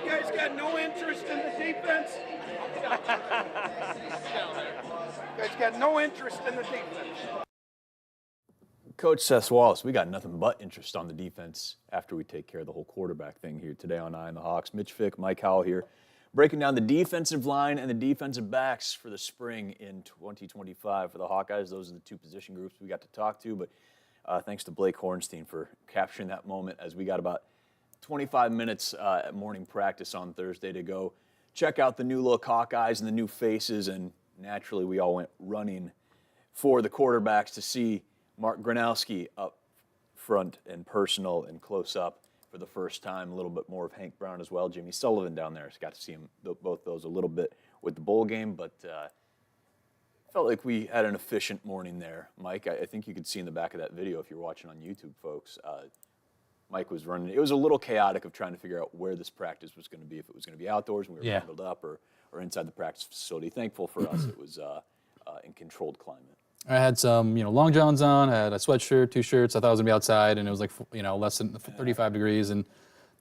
You guys got no interest in the defense? You guys got no interest in the defense. Coach Seth Wallace, we got nothing but interest on the defense after we take care of the whole quarterback thing here today on Eye on the Hawks. Mitch Fick, Mike Howell here, breaking down the defensive line and the defensive backs for the spring in 2025 for the Hawkeyes. Those are the two position groups we got to talk to, but thanks to Blake Hornstein for capturing that moment as we got about 25 minutes at morning practice on Thursday to go check out the new look Hawkeyes and the new faces, and naturally we all went running for the quarterbacks to see Mark Gronowski up front and personal and close up for the first time. A little bit more of Hank Brown as well. Jimmy Sullivan down there. Got to see him, both those a little bit with the bowl game, but felt like we had an efficient morning there. Mike, I think you could see in the back of that video if you're watching on YouTube, folks. Mike was running. It was a little chaotic of trying to figure out where this practice was going to be, if it was going to be outdoors and we were bundled up or inside the practice facility. Thankful for us, it was in controlled climate. I had some, long johns on, I had a sweatshirt, 2 shirts. I thought I was going to be outside, and it was like, less than 35 degrees. And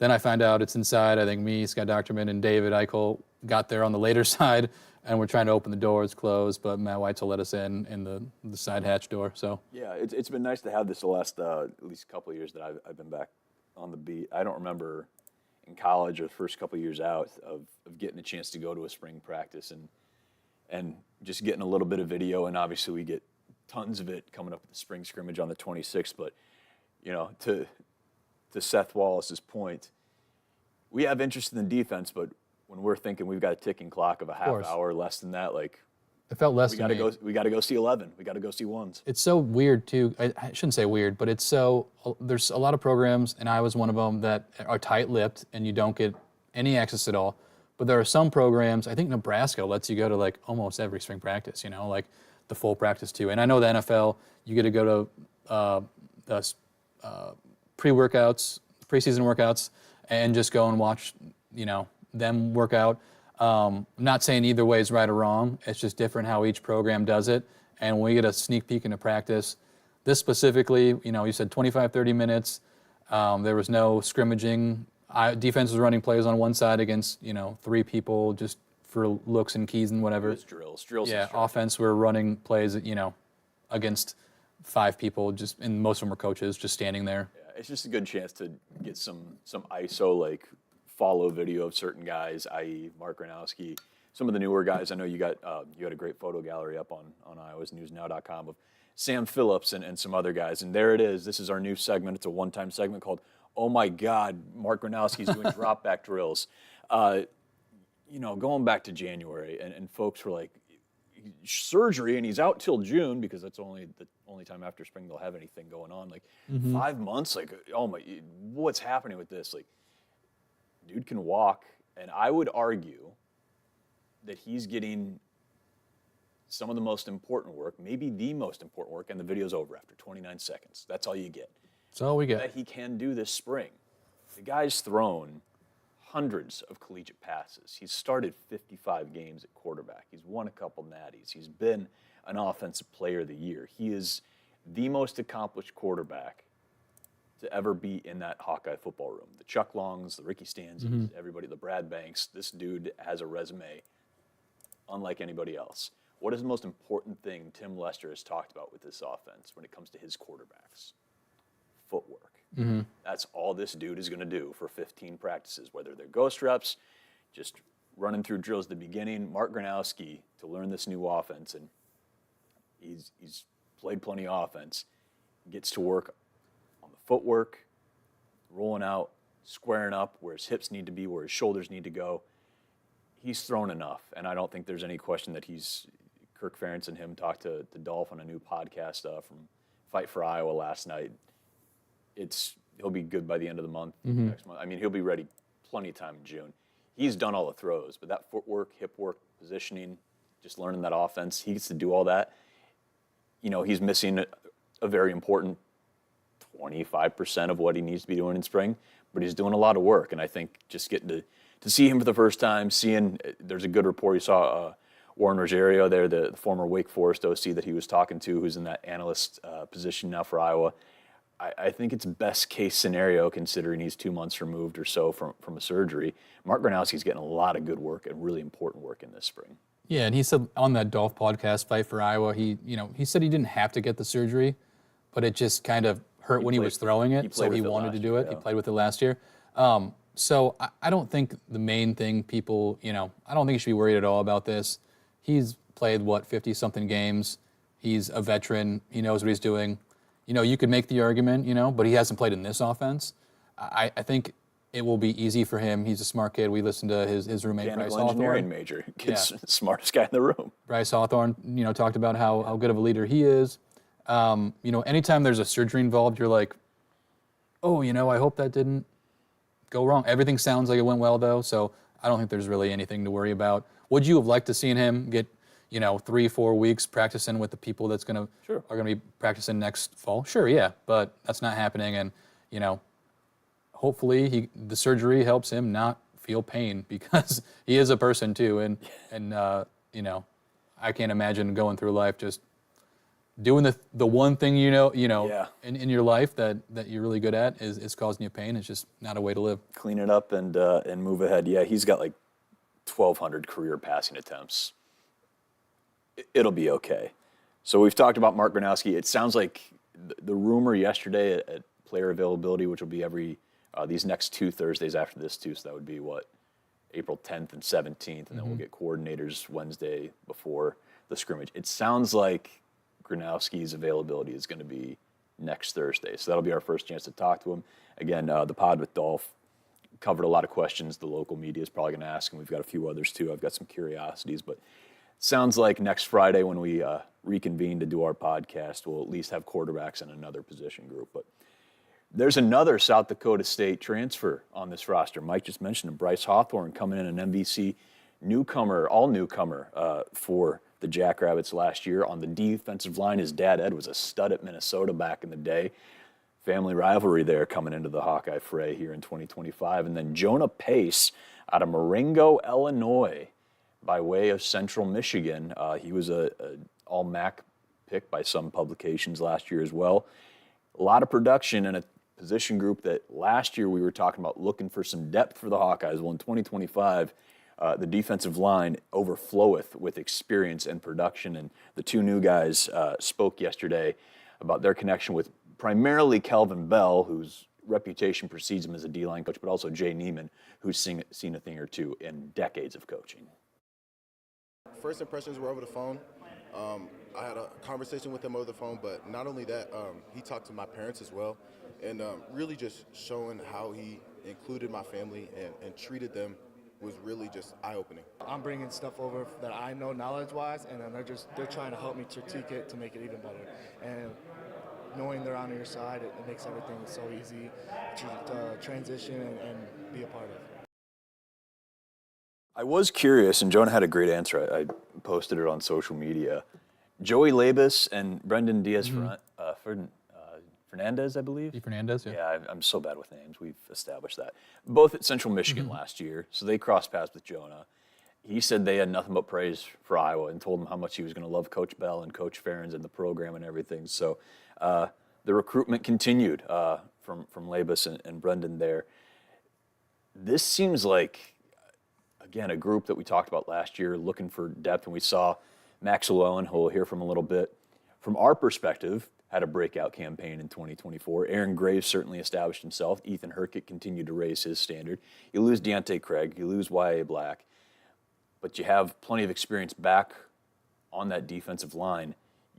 then I find out it's inside. I think me, Scott Docterman, and David Eichel got there on the later side, and we're trying to open the door. It's closed, but Matt Weitzel let us in the side hatch door. So yeah, it's been nice to have this the last at least couple of years that I've been back on the beat. I don't remember in college or the first couple of years out of getting a chance to go to a spring practice and just getting a little bit of video, and obviously we get tons of it coming up at the spring scrimmage on the 26th. But, to Seth Wallace's point, we have interest in the defense, but when we're thinking we've got a ticking clock of a half hour, less than that, like it felt less. We got to go see 11. We got to go see ones. It's so weird too. I shouldn't say weird, but there's a lot of programs, and I was one of them, that are tight-lipped and you don't get any access at all. But there are some programs. I think Nebraska lets you go to like almost every spring practice. Like the full practice too. And I know the NFL, you get to go to the pre-workouts, preseason workouts, and just go and watch, them work out. I'm not saying either way is right or wrong. It's just different how each program does it. And when we get a sneak peek into practice, this specifically, you said 25, 30 minutes. There was no scrimmaging. Defense was running plays on one side against, 3 people just for looks and keys and whatever. It was drills. Yeah, offense, we're running plays, against 5 people, and most of them were coaches just standing there. Yeah, it's just a good chance to get some ISO, like follow video of certain guys, i.e. Mark Gronowski. Some of the newer guys, I know you had a great photo gallery up on iowasnewsnow.com of Sam Phillips and some other guys. And there it is. This is our new segment. It's a one-time segment called "Oh My God, Mark Gronowski's doing drop back drills." Going back to January, and folks were like, surgery, and he's out till June because that's the only time after spring they'll have anything going on. Like 5 months, like, oh my, what's happening with this? Like, dude can walk, and I would argue that he's getting some of the most important work, maybe the most important work, and the video's over after 29 seconds. That's all you get. That's all we get. That he can do this spring. The guy's thrown hundreds of collegiate passes. He's started 55 games at quarterback. He's won a couple natties. He's been an offensive player of the year. He is the most accomplished quarterback to ever be in that Hawkeye football room. The Chuck Longs, the Ricky Stanzis, everybody, the Brad Banks. This dude has a resume unlike anybody else. What is the most important thing Tim Lester has talked about with this offense when it comes to his quarterbacks? Footwork. That's all this dude is going to do for 15 practices, whether they're ghost reps, just running through drills at the beginning. Mark Gronowski, to learn this new offense, and he's played plenty of offense, gets to work on the footwork, rolling out, squaring up where his hips need to be, where his shoulders need to go. He's thrown enough, and I don't think there's any question that Kirk Ferentz and him talked to Dolph on a new podcast from Fight for Iowa last night. He'll be good by the end of the month, next month. I mean, he'll be ready plenty of time in June. He's done all the throws, but that footwork, hip work, positioning, just learning that offense, he gets to do all that. He's missing a very important 25% of what he needs to be doing in spring, but he's doing a lot of work, and I think just getting to see him for the first time, there's a good report. You saw Warren Rogerio there, the former Wake Forest OC that he was talking to, who's in that analyst position now for Iowa. I think it's best case scenario considering he's 2 months removed or so from a surgery. Mark Gronowski's getting a lot of good work and really important work in this spring. Yeah, and he said on that Dolph podcast, Fight for Iowa, he said he didn't have to get the surgery, but it just kind of hurt when he was throwing it, so he wanted to do it. He played with it last year. So I don't think the main thing people, I don't think you should be worried at all about this. He's played, 50-something games. He's a veteran. He knows what he's doing. You could make the argument, but he hasn't played in this offense. I think it will be easy for him. He's a smart kid. We listened to his roommate, Bryce Hawthorne. Engineering major. Kid's smartest guy in the room. Bryce Hawthorne, talked about how good of a leader he is. Anytime there's a surgery involved, you're like, oh, I hope that didn't go wrong. Everything sounds like it went well, though, so I don't think there's really anything to worry about. Would you have liked to seen him get 3-4 weeks practicing with the people that's are going to be practicing next fall? Sure, yeah, but that's not happening, and hopefully the surgery helps him not feel pain because he is a person too, and I can't imagine going through life just doing the one thing in your life that you're really good at is causing you pain. It's just not a way to live. Clean it up and move ahead. Yeah, he's got like 1,200 career passing attempts. It'll be okay. So we've talked about Mark Gronowski. It sounds like the rumor yesterday at player availability, which will be every these next 2 Thursdays after this too. So that would be April 10th and 17th, and then we'll get coordinators Wednesday before the scrimmage. It sounds like Gronowski's availability is going to be next Thursday. So that'll be our first chance to talk to him. Again, the pod with Dolph covered a lot of questions the local media is probably going to ask, and we've got a few others too. I've got some curiosities, but sounds like next Friday when we reconvene to do our podcast, we'll at least have quarterbacks in another position group. But there's another South Dakota State transfer on this roster. Mike just mentioned him, Bryce Hawthorne, coming in an MVC all newcomer for the Jackrabbits last year on the defensive line. His dad, Ed, was a stud at Minnesota back in the day. Family rivalry there coming into the Hawkeye fray here in 2025. And then Jonah Pace out of Marengo, Illinois, by way of Central Michigan. He was a all-MAC pick by some publications last year as well. A lot of production in a position group that last year we were talking about looking for some depth for the Hawkeyes. Well, in 2025, the defensive line overfloweth with experience and production, and the two new guys spoke yesterday about their connection with primarily Kelvin Bell, whose reputation precedes him as a D-line coach, but also Jay Neiman, who's seen a thing or two in decades of coaching. First impressions were over the phone. I had a conversation with him over the phone, but not only that, he talked to my parents as well, and really just showing how he included my family and treated them was really just eye-opening. I'm bringing stuff over that I know knowledge-wise, and then they're trying to help me critique it to make it even better. And knowing they're on your side, it makes everything so easy to transition and be a part of. I was curious, and Jonah had a great answer. I posted it on social media. Joey Labus and Brendan Fernandez, I believe. Fernandez, yeah. Yeah, I'm so bad with names. We've established that. Both at Central Michigan last year, so they crossed paths with Jonah. He said they had nothing but praise for Iowa and told him how much he was going to love Coach Bell and Coach Ferentz and the program and everything. So the recruitment continued from Labus and Brendan there. This seems like, again, a group that we talked about last year looking for depth, and we saw Max Llewellyn, who we'll hear from a little bit. From our perspective, had a breakout campaign in 2024. Aaron Graves certainly established himself. Ethan Herkett continued to raise his standard. You lose Deontay Craig, you lose Y.A. Black, but you have plenty of experience back on that defensive line.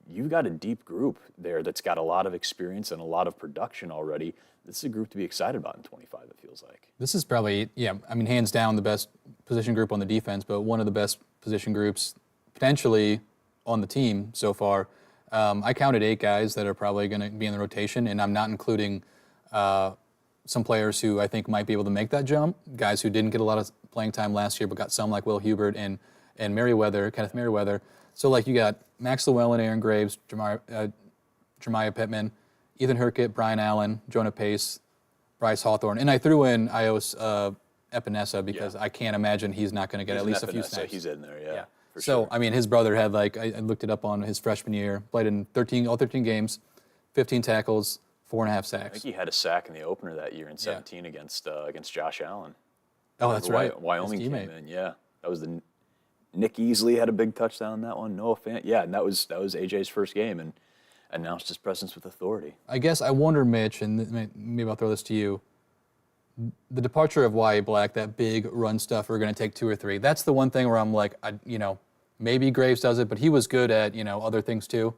You've got a deep group there that's got a lot of experience and a lot of production already. This is a group to be excited about in 25, it feels like. This is probably, hands down the best position group on the defense, but one of the best position groups potentially on the team so far. I counted 8 guys that are probably going to be in the rotation, and I'm not including some players who I think might be able to make that jump, guys who didn't get a lot of playing time last year but got some, like Will Hubert and Kenneth Merriweather. So you got Max Llewellyn, Aaron Graves, Jeremiah Pittman, Ethan Herkett, Brian Allen, Jonah Pace, Bryce Hawthorne, and I threw in Ios Epinesa because I can't imagine he's not going to get at least a few snaps. He's in there, yeah. So, sure. His brother had, I looked it up on his freshman year, played in all 13 games, 15 tackles, 4.5 I sacks. think he had a sack in the opener that year in 17 against Josh Allen. Oh, that's right. Wyoming His came teammate. in. Yeah, that was Nick Easley had a big touchdown on that one. Noah Fant. Yeah, and that was AJ's first game and announced his presence with authority. I guess I wonder, Mitch, and maybe I'll throw this to you. The departure of Wyatt Black, that big run stuff, we're going to take 2 or 3. That's the one thing where I'm like, maybe Graves does it, but he was good at, other things too.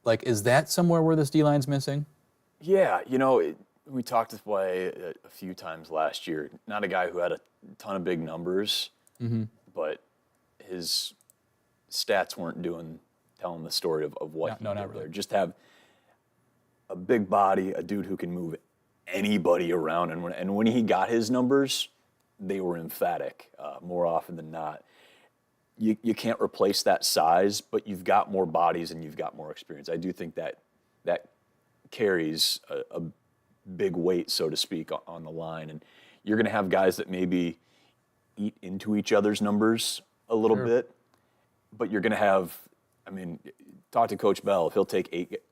Like, is that somewhere where this D-line's missing? Yeah, we talked with Wyatt a few times last year. Not a guy who had a ton of big numbers, but his stats weren't telling the story of what he did not really. there. Just have a big body, a dude who can move anybody around, and when he got his numbers, they were emphatic more often than not. You can't replace that size, but you've got more bodies and you've got more experience. I do think that carries a big weight, so to speak, on the line, and you're going to have guys that maybe eat into each other's numbers a little bit, but you're going to have, talk to Coach Bell. He'll take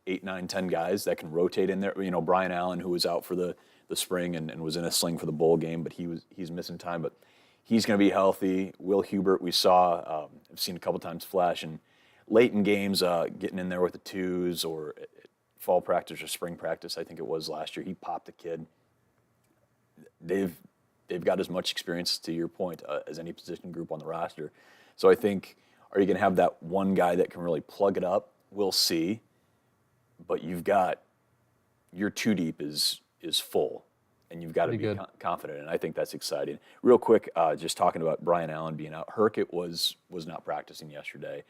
8, 9, 10 guys that can rotate in there. Brian Allen, who was out for the spring and was in a sling for the bowl game, but he's missing time. But he's going to be healthy. Will Hubert, we saw, I've seen a couple times flash, and late in games, getting in there with the twos or fall practice or spring practice, I think it was last year, he popped a kid. They've got as much experience, to your point, as any position group on the roster. So I think, are you going to have that one guy that can really plug it up? We'll see. But you've got your 2 deep is full, and you've got to be confident, and I think that's exciting. Real quick, just talking about Brian Allen being out. Herkett was not practicing yesterday,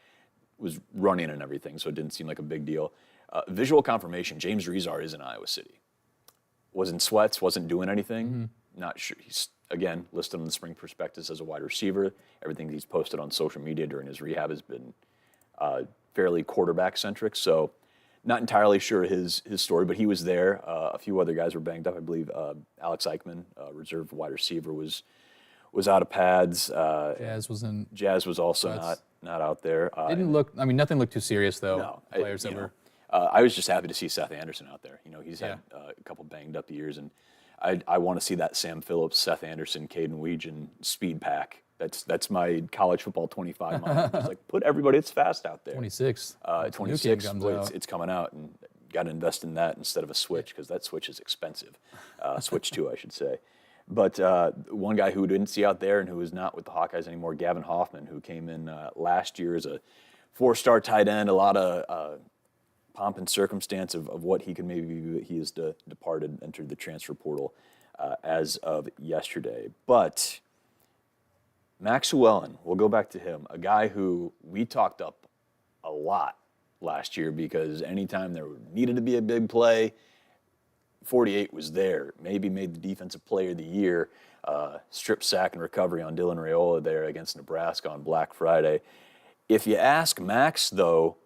was running and everything, so it didn't seem like a big deal. Visual confirmation, James Rezar is in Iowa City. Was in sweats, wasn't doing anything. Not sure. He's, again, listed on the spring prospectus as a wide receiver. Everything he's posted on social media during his rehab has been fairly quarterback-centric, so not entirely sure his story, but he was there. A few other guys were banged up. I believe Alex Eichmann, reserve wide receiver, was out of pads. Jazz was also not out there. Nothing looked too serious, though. No, players that were. I was just happy to see Seth Anderson out there. He's had a couple banged up years, and I want to see that Sam Phillips, Seth Anderson, Caden Weegan speed pack. That's my college football 25 mind. Just like put everybody. It's fast out there. 26. 26. It's coming out, and got to invest in that instead of a Switch, because that Switch is expensive. Switch 2, I should say. But one guy who didn't see out there and who is not with the Hawkeyes anymore, Gavin Hoffman, who came in last year as a 4-star tight end. A lot of pomp and circumstance of what he could maybe be. He has departed, entered the transfer portal as of yesterday. But Max Llewellyn, we'll go back to him, a guy who we talked up a lot last year because anytime there needed to be a big play, 48 was there. Maybe made the defensive player of the year, strip sack and recovery on Dylan Raiola there against Nebraska on Black Friday. If you ask Max, though,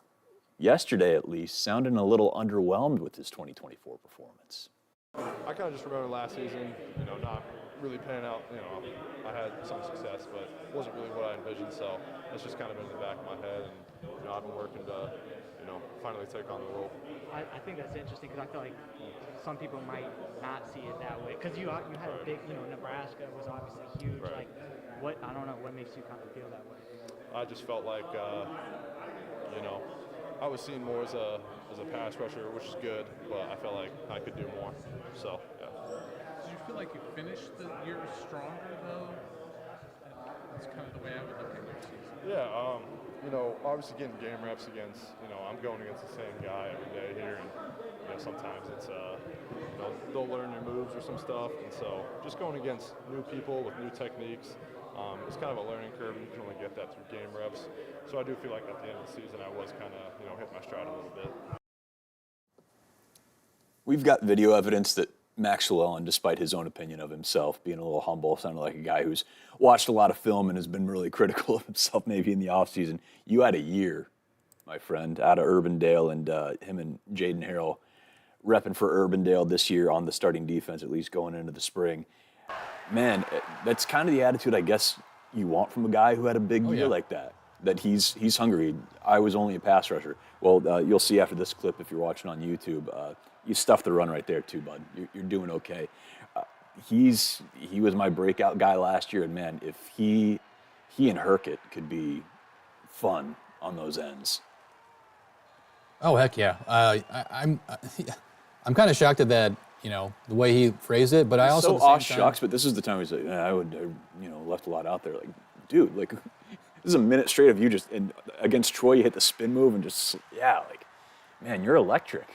yesterday at least, sounding a little underwhelmed with his 2024 performance. I kind of just remember last season, not really panning out. I had some success, but it wasn't really what I envisioned. So it's just kind of been in the back of my head, and I've been working to, finally take on the role. I think that's interesting because I feel like some people might not see it that way. Because you had a big, Nebraska was obviously huge. Right. Like, I don't know, what makes you kind of feel that way? I just felt like, I was seen more as a pass rusher, which is good, but I felt like I could do more. So, yeah. Do you feel like you finished the year stronger, though? That's kind of the way I would look at your season. Yeah, obviously getting game reps against, I'm going against the same guy every day here, and, sometimes it's, they'll learn your moves or some stuff, and so just going against new people with new techniques, it's kind of a learning curve, and you can only get that through game reps. So I do feel like at the end of the season I was kind of, hit my stride a little bit. We've got video evidence that Max Llewellyn, despite his own opinion of himself, being a little humble, sounded like a guy who's watched a lot of film and has been really critical of himself maybe in the offseason. You had a year, my friend, out of Urbandale, and him and Jaden Harrell repping for Urbandale this year on the starting defense, at least going into the spring. Man, that's kind of the attitude I guess you want from a guy who had a big year like that. that he's hungry. I was only a pass rusher. Well, you'll see after this clip if you're watching on YouTube. You stuffed the run right there too, bud. You're doing okay. He was my breakout guy last year, and man, if he and Herkett could be fun on those ends. Oh heck yeah! I'm kind of shocked at that. The way he phrased it, but I also So at the aw same shucks, but this is the time he's like, I would left a lot out there. Like, dude, like this is a minute straight of you just and against Troy, you hit the spin move and just like, man, you're electric.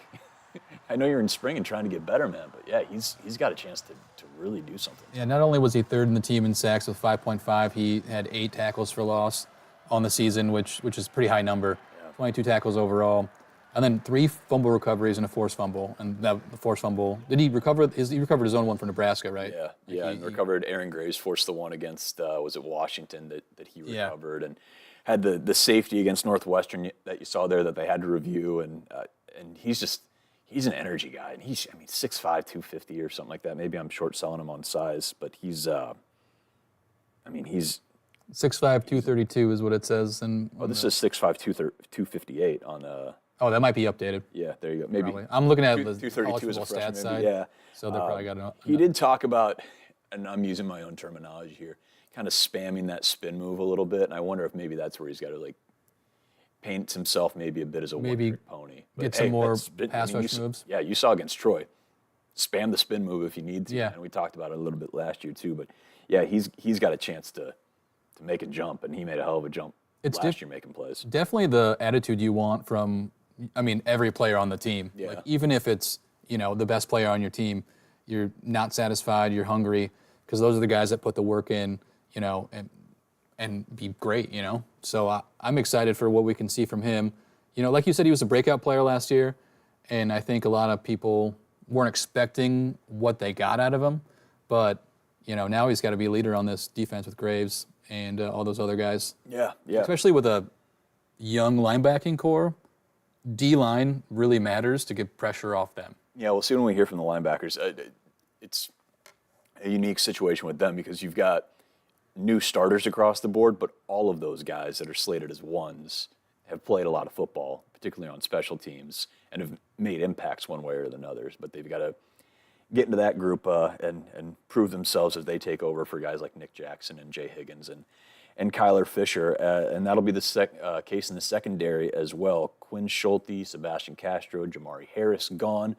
I know you're in spring and trying to get better, man, but yeah, he's got a chance to really do something. Yeah, not only was he third in the team in sacks with 5.5, he had 8 tackles for loss on the season, which is a pretty high number. Yeah. 22 tackles overall. And then 3 fumble recoveries and a forced fumble. And the forced fumble, he recovered his own one for Nebraska, right? Yeah, and recovered Aaron Graves, forced the one against, was it Washington that he recovered, and had the safety against Northwestern that you saw there that they had to review, and he's an energy guy, and he's 6'5", 250 or something like that. Maybe I'm short selling him on size, but he's 6'5", 232 is what it says. And this is 6'5", 258 on Oh, that might be updated. Yeah, there you go. Maybe probably. I'm looking at the 232 is a stats freshman, side. yeah. So they probably got it. He did talk about, and I'm using my own terminology here, kind of spamming that spin move a little bit, and I wonder if maybe that's where he's got to like paint himself maybe a bit as a one-trick pony. But get some more pass rush moves. Yeah, you saw against Troy. Spam the spin move if you need to. Yeah. And we talked about it a little bit last year too. But yeah, he's got a chance to make a jump, and he made a hell of a jump last year making plays. Definitely the attitude you want from, every player on the team. Yeah. Like, even if it's, the best player on your team, you're not satisfied, you're hungry, because those are the guys that put the work in, and be great, So I'm excited for what we can see from him. Like you said, he was a breakout player last year, and I think a lot of people weren't expecting what they got out of him. But, now he's got to be a leader on this defense with Graves and all those other guys. Yeah. Especially with a young linebacking core, D-line really matters to get pressure off them. Yeah, we'll see when we hear from the linebackers. It's a unique situation with them because you've got new starters across the board, but all of those guys that are slated as ones have played a lot of football, particularly on special teams, and have made impacts one way or another. But they've got to get into that group and prove themselves as they take over for guys like Nick Jackson and Jay Higgins and Kyler Fisher. And that'll be the case in the secondary as well. Quinn Schulte, Sebastian Castro, Jamari Harris gone.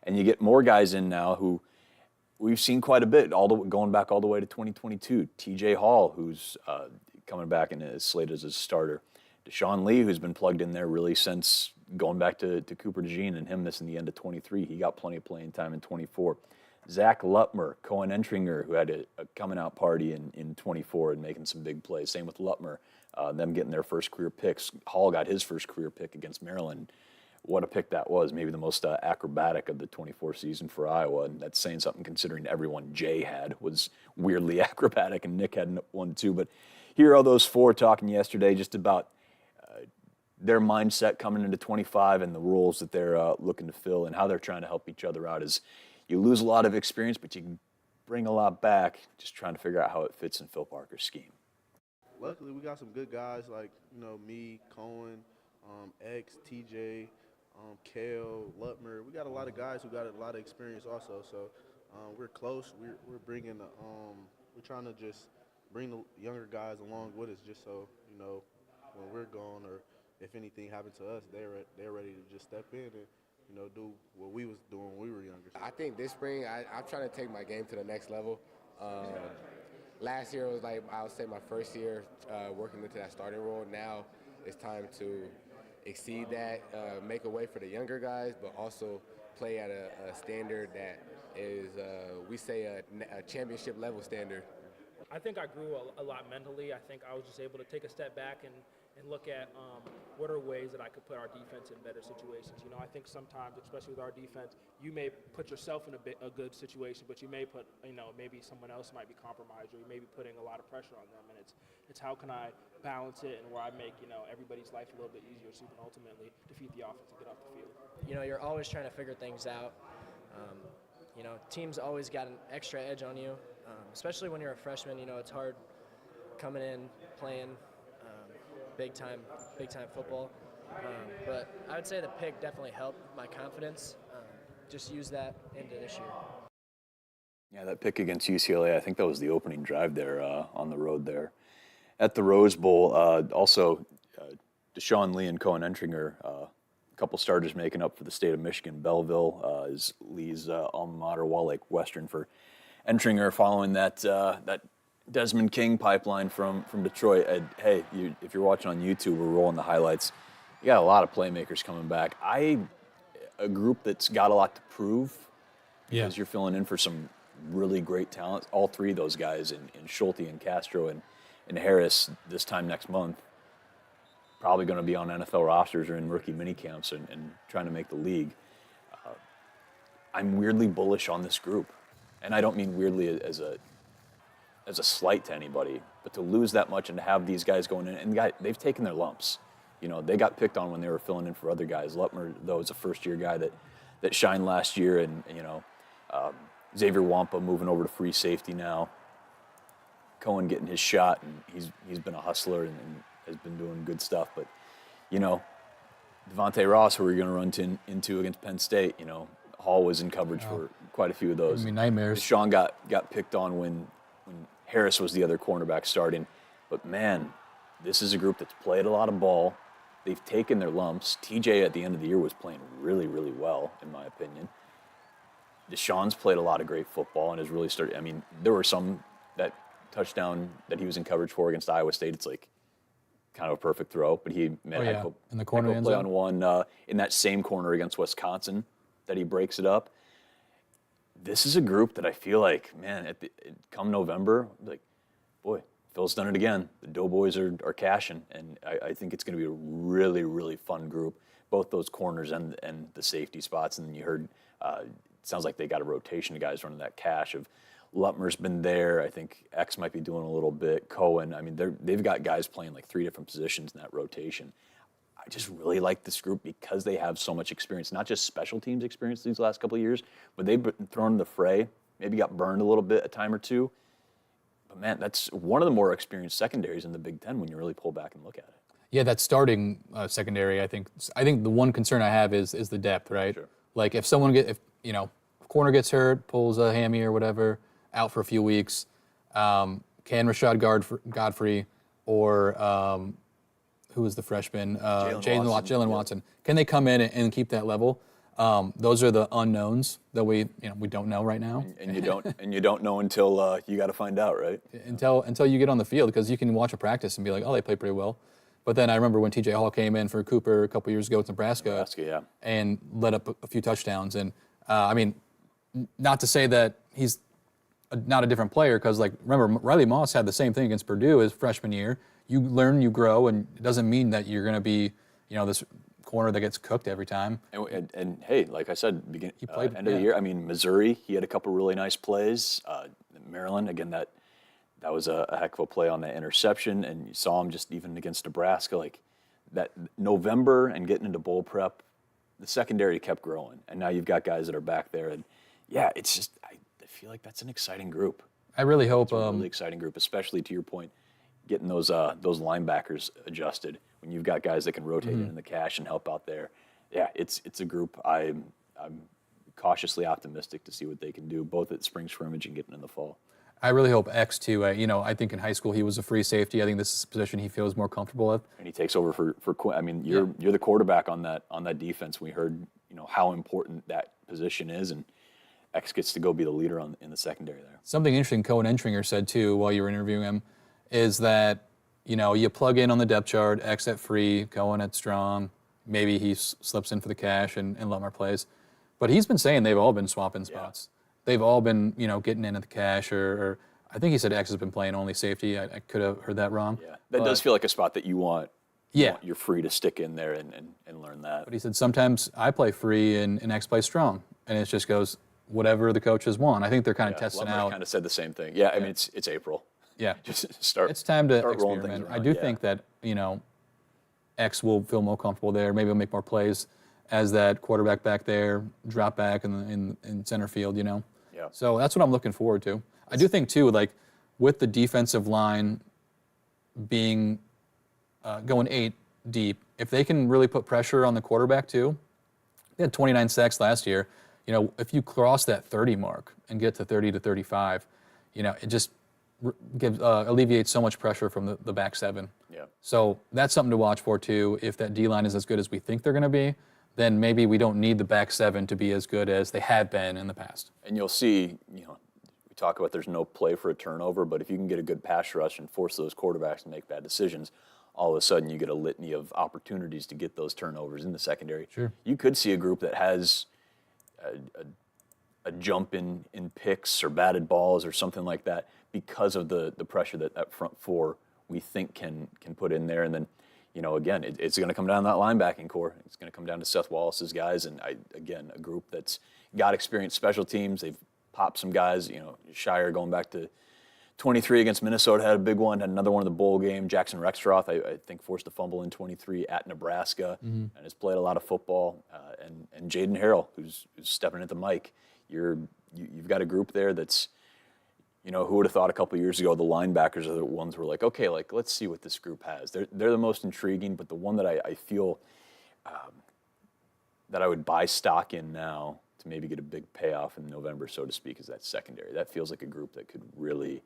And you get more guys in now who we've seen quite a bit, going back all the way to 2022. TJ Hall, who's coming back and is slated as a starter. Deshaun Lee, who's been plugged in there really since going back to Cooper DeJean and him missing the end of 23. He got plenty of playing time in 24. Zach Lutmer, Cohen Entringer, who had a coming out party in 24 and making some big plays. Same with Lutmer, them getting their first career picks. Hall got his first career pick against Maryland. What a pick that was. Maybe the most acrobatic of the 24 season for Iowa. And that's saying something considering everyone Jay had was weirdly acrobatic, and Nick had one too. But here are those 4 talking yesterday just about their mindset coming into 25 and the roles that they're looking to fill and how they're trying to help each other out. As you lose a lot of experience, but you can bring a lot back, just trying to figure out how it fits in Phil Parker's scheme. Luckily, we got some good guys like, me, Cohen, X, TJ, Kale, Lutmer. We got a lot of guys who got a lot of experience also. So we're close. We're bringing we're trying to just bring the younger guys along with us, just so when we're gone or if anything happened to us, they're ready to just step in and do what we was doing when we were younger. I think this spring I'm trying to take my game to the next level. Last year was I would say my first year working into that starting role. Now it's time to exceed that, make a way for the younger guys, but also play at a standard that is, we say, a championship level standard. I think I grew a lot mentally. I think I was just able to take a step back and look at what are ways that I could put our defense in better situations. I think sometimes, especially with our defense, you may put yourself in a good situation, but you may put, maybe someone else might be compromised, or you may be putting a lot of pressure on them. And it's how can I balance it and where I make, everybody's life a little bit easier so you can ultimately defeat the offense and get off the field. You're always trying to figure things out. Teams always got an extra edge on you, especially when you're a freshman. It's hard coming in, playing. big time football. But I would say the pick definitely helped my confidence. Just use that into this year. Yeah, that pick against UCLA, I think that was the opening drive there on the road there. At the Rose Bowl, also Deshaun Lee and Cohen Entringer, a couple starters making up for the state of Michigan. Belleville is Lee's alma mater, Wall Lake Western for Entringer, following that Desmond King pipeline from Detroit. And, hey, if you're watching on YouTube, we're rolling the highlights. You got a lot of playmakers coming back. A group that's got a lot to prove because you're filling in for some really great talent. All three of those guys in Schulte and Castro and Harris this time next month probably going to be on NFL rosters or in rookie minicamps and trying to make the league. I'm weirdly bullish on this group. And I don't mean weirdly as a slight to anybody, but to lose that much and to have these guys going in, and they've taken their lumps. You know, they got picked on when they were filling in for other guys. Lutmer, though, is a first-year guy that shined last year, and you know, Xavier Wampa moving over to free safety now. Cohen getting his shot, and he's been a hustler and has been doing good stuff. But you know, Devontae Ross, who we're going to run into against Penn State, you know, Hall was in coverage for quite a few of those. I mean, nightmares. Deshaun got picked on when Harris was the other cornerback starting. But man, this is a group that's played a lot of ball. They've taken their lumps. TJ at the end of the year was playing really, really well, in my opinion. Deshaun's played a lot of great football and has really started. I mean, there were some that touchdown that he was in coverage for against Iowa State. It's like kind of a perfect throw, but he made a in the corner end play zone. on one in that same corner against Wisconsin that he breaks it up. This is a group that I feel like, man, come November, like, boy, Phil's done it again. The Doughboys are cashing, and I think it's going to be a really, really fun group, both those corners and the safety spots. And then you heard, it sounds like they got a rotation of guys running that cash of Lutmer's been there. I think X might be doing a little bit. Cohen, I mean, they've got guys playing like three different positions in that rotation. I just really like this group because they have so much experience, not just special teams experience these last couple of years, but they've been thrown in the fray, maybe got burned a little bit a time or two. But man, that's one of the more experienced secondaries in the Big Ten when you really pull back and look at it. Yeah, that starting secondary, I think the one concern I have is the depth, right? Sure. Like if corner gets hurt, pulls a hammy or whatever, out for a few weeks, can Rashad Godfrey or who was the freshman? Jalen Watson. Can they come in and keep that level? Those are the unknowns that we don't know right now. And you don't know until you got to find out, right? Until you get on the field, because you can watch a practice and be like, oh, they play pretty well. But then I remember when TJ Hall came in for Cooper a couple years ago with Nebraska, and led up a few touchdowns. And I mean, not to say that he's not a different player, because like remember Riley Moss had the same thing against Purdue his freshman year. You learn, you grow, and it doesn't mean that you're going to be, this corner that gets cooked every time. And hey, like I said, end of the year. I mean, Missouri, he had a couple really nice plays. Maryland, again, that was a heck of a play on that interception, and you saw him just even against Nebraska, like that November and getting into bowl prep, the secondary kept growing, and now you've got guys that are back there, and yeah, it's just I feel like that's an exciting group. I really hope it's a really exciting group, especially to your point, getting those linebackers adjusted when you've got guys that can rotate in the cash and help out there. Yeah, it's a group I'm cautiously optimistic to see what they can do, both at spring scrimmage and getting in the fall. I really hope X too. I think in high school he was a free safety. I think this is a position he feels more comfortable with. And he takes over for Quinn. I mean, you're the quarterback on that defense. We heard how important that position is, and X gets to go be the leader in the secondary there. Something interesting Cohen Entringer said too while you were interviewing him is that you plug in on the depth chart, X at free, Cohen at strong. Maybe he slips in for the cash and Lutmer plays. But he's been saying they've all been swapping spots. They've all been, getting in at the cash, or I think he said X has been playing only safety. I could have heard that wrong. Yeah, that does feel like a spot that you want. You're free to stick in there and learn that. But he said sometimes I play free and X plays strong, and it just goes whatever the coaches want. I think they're kind of testing out. Kind of said the same thing. Yeah, I mean it's April. Yeah, just start. It's time to rolling experiment. things around. I do think that X will feel more comfortable there. Maybe he'll make more plays as that quarterback back there, drop back in center field. Yeah. So that's what I'm looking forward to. I do think too, like with the defensive line being going 8 deep, if they can really put pressure on the quarterback too, they had 29 sacks last year. You know, if you cross that 30 mark and get to 30 to 35, you know, it just alleviates so much pressure from the back seven. Yeah. So that's something to watch for too. If that D-line is as good as we think they're going to be, then maybe we don't need the back seven to be as good as they have been in the past. And you'll see, you know, we talk about there's no play for a turnover, but if you can get a good pass rush and force those quarterbacks to make bad decisions, all of a sudden you get a litany of opportunities to get those turnovers in the secondary. Sure. You could see a group that has a jump in picks or batted balls or something like that because of the pressure that front four we think can put in there. And then, you know, again, it's going to come down to that linebacking core. It's going to come down to Seth Wallace's guys. And, again, a group that's got experienced special teams. They've popped some guys. You know, Shire going back to 23 against Minnesota had a big one, had another one in the bowl game. Jackson Rexroth, I think, forced a fumble in 23 at Nebraska and has played a lot of football. And Jaden Harrell, who's stepping at the mic. You've got a group there that's, you know, who would have thought a couple of years ago the linebackers are the ones who were like, okay, like, let's see what this group has. They're the most intriguing, but the one that I feel that I would buy stock in now to maybe get a big payoff in November, so to speak, is that secondary. That feels like a group that could really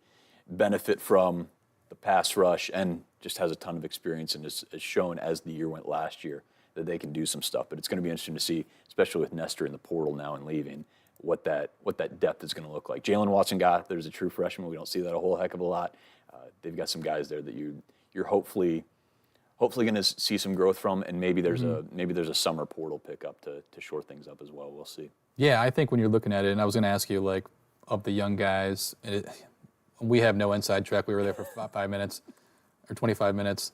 benefit from the pass rush and just has a ton of experience and has shown as the year went last year that they can do some stuff. But it's going to be interesting to see, especially with Nestor in the portal now and leaving, what that depth is going to look like. Jalen Watson there's a true freshman. We don't see that a whole heck of a lot. They've got some guys there that you're hopefully going to see some growth from, and maybe there's a summer portal pickup to shore things up as well. We'll see. Yeah, I think when you're looking at it, and I was going to ask you, like, of the young guys, we have no inside track. We were there for 5 minutes or 25 minutes.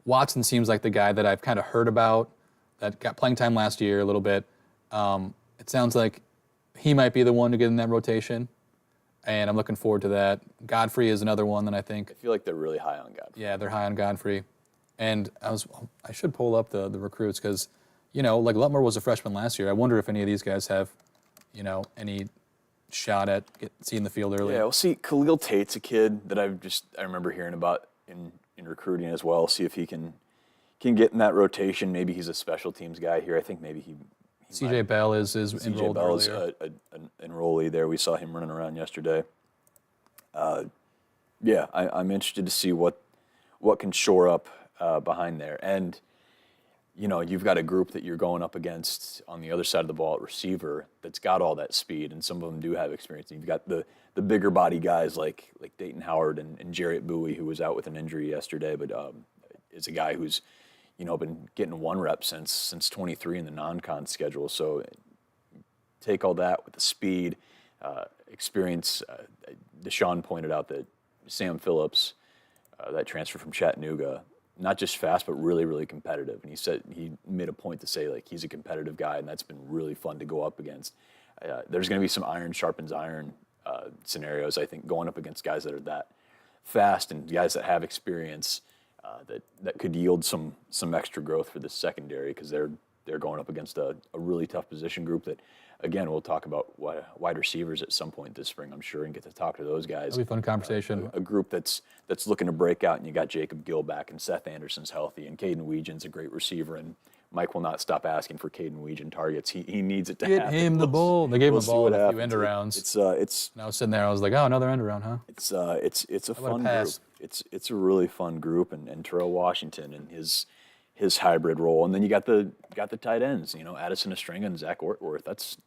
Watson seems like the guy that I've kind of heard about that got playing time last year a little bit. It sounds like he might be the one to get in that rotation, and I'm looking forward to that. Godfrey is another one that I think. I feel like they're really high on Godfrey. Yeah, they're high on Godfrey. And I should pull up the recruits because, you know, like Lutmer was a freshman last year. I wonder if any of these guys have, you know, any shot at seeing the field early. Yeah, we'll see. Khalil Tate's a kid that I remember hearing about in recruiting as well. See if he can get in that rotation. Maybe he's a special teams guy here. I think maybe he CJ Bell is enrolled Bell is earlier. an enrollee there. We saw him running around yesterday. Yeah, I'm interested to see what can shore up behind there. And, you know, you've got a group that you're going up against on the other side of the ball at receiver that's got all that speed, and some of them do have experience. And you've got the bigger body guys like Dayton Howard and Jarrett Bowie, who was out with an injury yesterday, but is a guy who's, you know, been getting 1 rep since 23 in the non-con schedule. So take all that with the speed, experience. Deshaun pointed out that Sam Phillips, that transfer from Chattanooga, not just fast, but really, really competitive. And he said he made a point to say, like, he's a competitive guy, and that's been really fun to go up against. There's going to be some iron sharpens iron scenarios, I think, going up against guys that are that fast and guys that have experience that could yield some extra growth for this secondary, because they're going up against a really tough position group that, again, we'll talk about wide receivers at some point this spring, I'm sure, and get to talk to those guys. That'll be a fun conversation. A group that's looking to break out, and you got Jacob Gill back, and Seth Anderson's healthy, and Caden Weegen's a great receiver, and Mike will not stop asking for Caden Weegen targets. He needs it to happen. Get him the ball. They gave him the ball in a few end happens. arounds. It's. And I was sitting there, I was like, oh, another end around, huh? It's a fun group. It's a really fun group, and Terrell Washington and his hybrid role, and then you got the tight ends. You know, Addison Estringa and Zach Ortworth. That's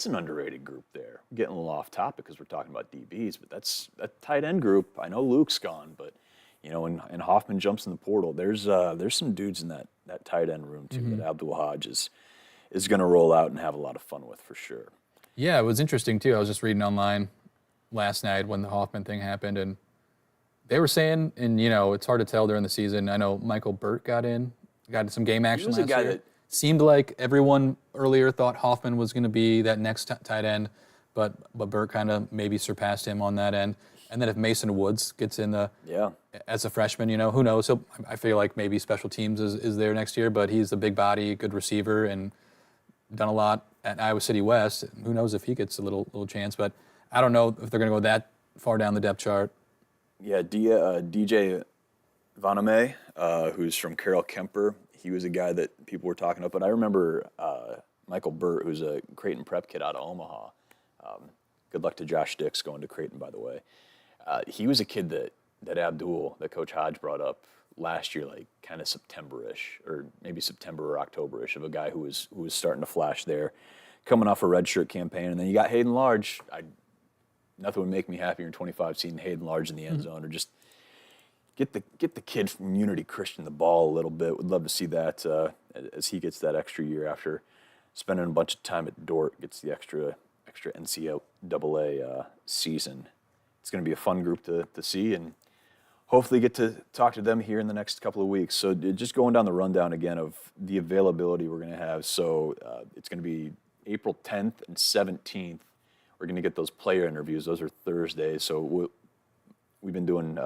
an underrated group there. I'm getting a little off topic because we're talking about DBs, but that's that tight end group. I know Luke's gone, but you know, and Hoffman jumps in the portal. There's some dudes in that tight end room too that Abdul Hodge is going to roll out and have a lot of fun with for sure. Yeah, it was interesting too. I was just reading online last night when the Hoffman thing happened, and they were saying, and you know, it's hard to tell during the season. I know Michael Burt got some game action last year. That seemed like everyone earlier thought Hoffman was going to be that next tight end, but Burt kind of maybe surpassed him on that end. And then if Mason Woods gets in as a freshman, you know, who knows? I feel like maybe special teams is there next year, but he's a big body, good receiver, and done a lot at Iowa City West. Who knows if he gets a little chance? But I don't know if they're going to go that far down the depth chart. Yeah, DJ Vaname, who's from Carroll Kemper. He was a guy that people were talking about. But I remember Michael Burt, who's a Creighton prep kid out of Omaha. Good luck to Josh Dix going to Creighton, by the way. He was a kid that Abdul, that Coach Hodge brought up last year, like kind of September-ish, or maybe September or October-ish, of a guy who was starting to flash there, coming off a redshirt campaign. And then you got Hayden Large. Nothing would make me happier in 25 seeing Hayden Large in the end zone, or just get the kid from Unity Christian the ball a little bit. Would love to see that as he gets that extra year after spending a bunch of time at Dort, gets the extra NCAA season. It's going to be a fun group to see, and hopefully get to talk to them here in the next couple of weeks. So just going down the rundown again of the availability we're going to have. So it's going to be April 10th and 17th. We're going to get those player interviews. Those are Thursdays. So we've been doing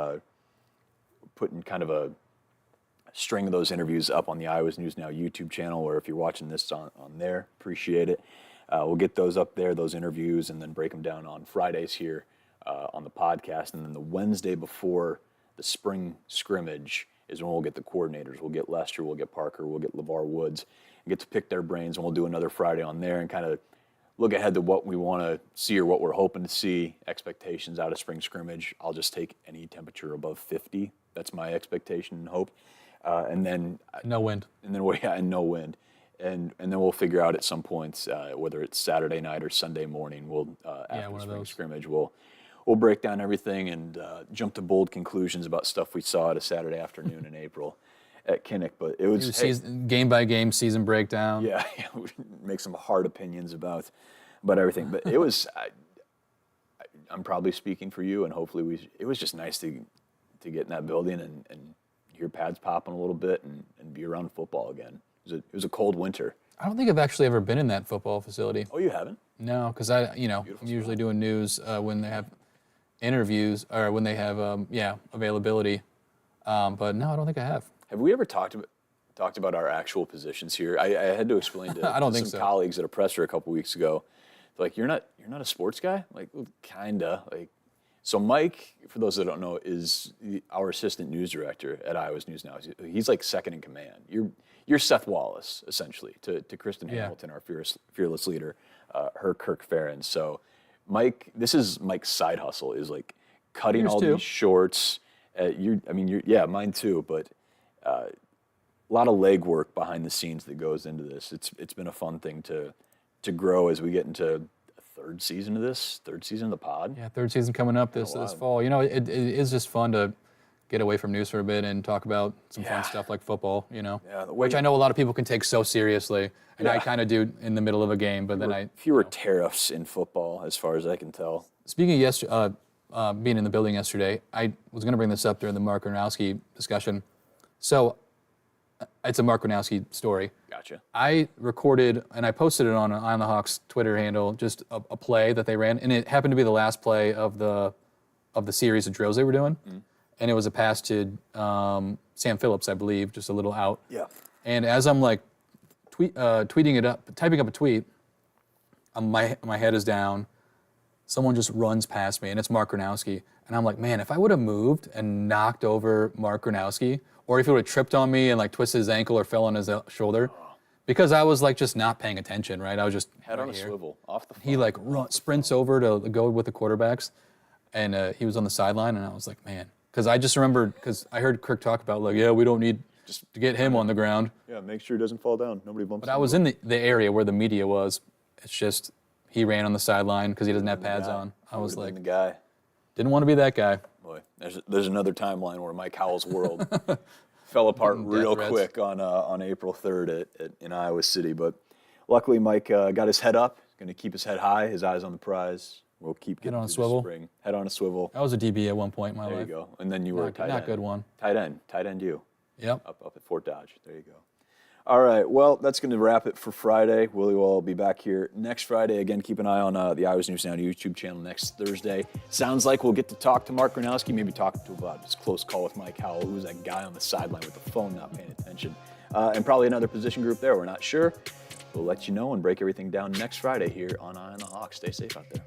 putting kind of a string of those interviews up on the Iowa News Now YouTube channel, or if you're watching this on there, appreciate it. We'll get those up there, those interviews, and then break them down on Fridays here on the podcast. And then the Wednesday before the spring scrimmage is when we'll get the coordinators. We'll get Lester, we'll get Parker, we'll get LeVar Woods, and get to pick their brains, and we'll do another Friday on there and kind of look ahead to what we want to see or what we're hoping to see, expectations out of spring scrimmage. I'll just take any temperature above 50. That's my expectation and hope. And then no wind. And then no wind. And then we'll figure out at some point whether it's Saturday night or Sunday morning. We'll after the spring scrimmage, we'll break down everything and jump to bold conclusions about stuff we saw at a Saturday afternoon in April at Kinnick. But it was game by game season breakdown. Yeah, make some hard opinions about everything. But it was. I'm probably speaking for you, and hopefully it was just nice to get in that building and hear pads popping a little bit and be around football again. It was a cold winter. I don't think I've actually ever been in that football facility. Oh, you haven't? No, because I'm usually doing news when they have interviews or when they have availability. But no, I don't think I have. Have we ever talked about our actual positions here? I had to explain to, I don't to think some so. colleagues at a presser a couple weeks ago. Like, you're not a sports guy? Like, well, kinda. Like, so Mike, for those that don't know, is our assistant news director at Iowa's News Now. He's like second in command. You're Seth Wallace, essentially, to Kristen Hamilton, our fearless leader, her Kirk Ferentz. So Mike, this is Mike's side hustle, is like cutting all these shorts. Mine too, but a lot of legwork behind the scenes that goes into this. It's been a fun thing to grow as we get into third season of the pod. Yeah, third season coming up this fall. It is just fun to get away from news for a bit and talk about some fun stuff like football, which I know a lot of people can take so seriously, and I kind of do in the middle of a game, but fewer tariffs in football, as far as I can tell. Speaking of being in the building yesterday, I was going to bring this up during the Mark Gronowski discussion. So it's a Mark Gronowski story. Gotcha. I recorded, and I posted it on the Hawks Twitter handle, just a play that they ran, and it happened to be the last play of the series of drills they were doing. Mm-hmm. And it was a pass to Sam Phillips, I believe, just a little out. Yeah. And as I'm like tweeting it up, typing up a tweet, my head is down. Someone just runs past me, and it's Mark Gronowski. And I'm like, man, if I would have moved and knocked over Mark Gronowski, or if he would have tripped on me and like twisted his ankle or fell on his shoulder, because I was like just not paying attention, right? I was just head on a swivel, off the phone. He like sprints over to go with the quarterbacks, and he was on the sideline, and I was like, man. Because I just remembered, because I heard Kirk talk about, like, we don't need just to get him on the ground. Yeah, make sure he doesn't fall down. Nobody bumps him. But I was in the area where the media was. It's just he ran on the sideline because he doesn't have pads on. I was like, the guy. Didn't want to be that guy. Boy, there's another timeline where Mike Howell's world fell apart real quick on April 3rd in Iowa City. But luckily, Mike got his head up. He's going to keep his head high, his eyes on the prize. We'll keep getting through the spring. Head on a swivel. I was a DB at one point in my life. There you go. And then you were a tight end. Not good one. Tight end you. Yep. Up at Fort Dodge. There you go. All right. Well, that's going to wrap it for Friday. Willie will be back here next Friday. Again, keep an eye on the Iowa's News Now YouTube channel next Thursday. Sounds like we'll get to talk to Mark Gronowski, maybe talk to about his close call with Mike Howell, who's that guy on the sideline with the phone not paying attention. And probably another position group there. We're not sure. We'll let you know and break everything down next Friday here on Eye on the Hawks. Stay safe out there.